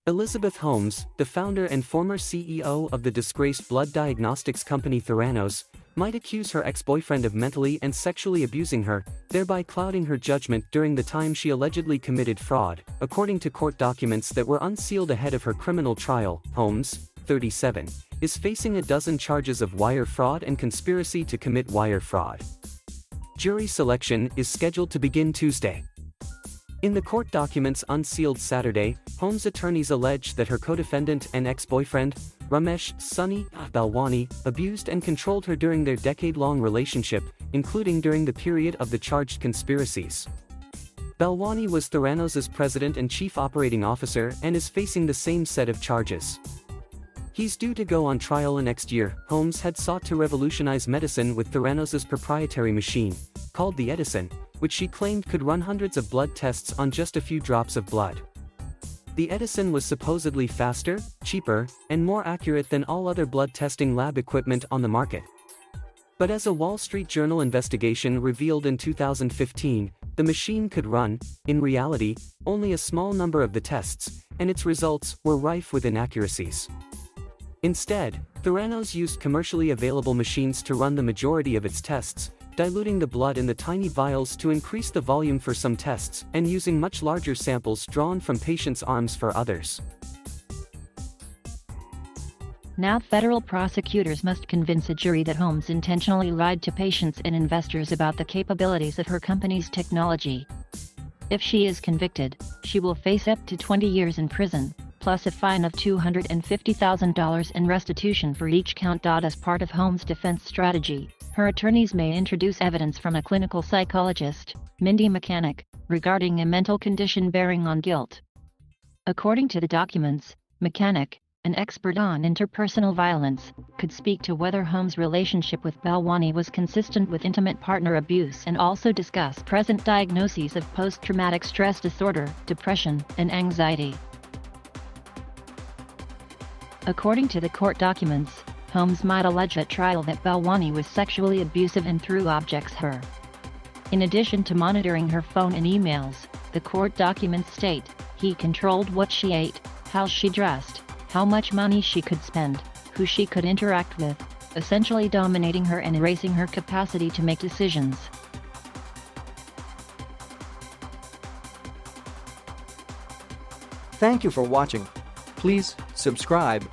Elizabeth Holmes, the founder and former CEO of the disgraced blood diagnostics company Theranos, might accuse her ex-boyfriend of mentally and sexually abusing her, thereby clouding her judgment during the time she allegedly committed fraud, according to court documents that were unsealed ahead of her criminal trial. Holmes, 37, is facing a dozen charges of wire fraud and conspiracy to commit wire fraud. Jury selection is scheduled to begin Tuesday. In the court documents unsealed Saturday, Holmes' attorneys alleged that her co-defendant and ex-boyfriend, Ramesh Sunny Balwani, abused and controlled her during their decade-long relationship, including during the period of the charged conspiracies. Balwani was Theranos' president and chief operating officer and is facing the same set of charges. He's due to go on trial next year. Holmes had sought to revolutionize medicine with Theranos' proprietary machine, called the Edison, which she claimed could run hundreds of blood tests on just a few drops of blood. The Edison was supposedly faster, cheaper, and more accurate than all other blood testing lab equipment on the market. But as a Wall Street Journal investigation revealed in 2015, the machine could run, in reality, only a small number of the tests, and its results were rife with inaccuracies. Instead, Theranos used commercially available machines to run the majority of its tests, diluting the blood in the tiny vials to increase the volume for some tests and using much larger samples drawn from patients' arms for others. Now federal prosecutors must convince a jury that Holmes intentionally lied to patients and investors about the capabilities of her company's technology. If she is convicted, she will face up to 20 years in prison, plus a fine of $250,000 and restitution for each count. As part of Holmes' defense strategy, her attorneys may introduce evidence from a clinical psychologist, Mindy Mechanic, regarding a mental condition bearing on guilt. According to the documents, Mechanic, an expert on interpersonal violence, could speak to whether Holmes' relationship with Balwani was consistent with intimate partner abuse and also discuss present diagnoses of post-traumatic stress disorder, depression, and anxiety. According to the court documents, Holmes might allege at trial that Balwani was sexually abusive and threw objects at her. In addition to monitoring her phone and emails, the court documents state, he controlled what she ate, how she dressed, how much money she could spend, who she could interact with, essentially dominating her and erasing her capacity to make decisions. Thank you for watching. Please subscribe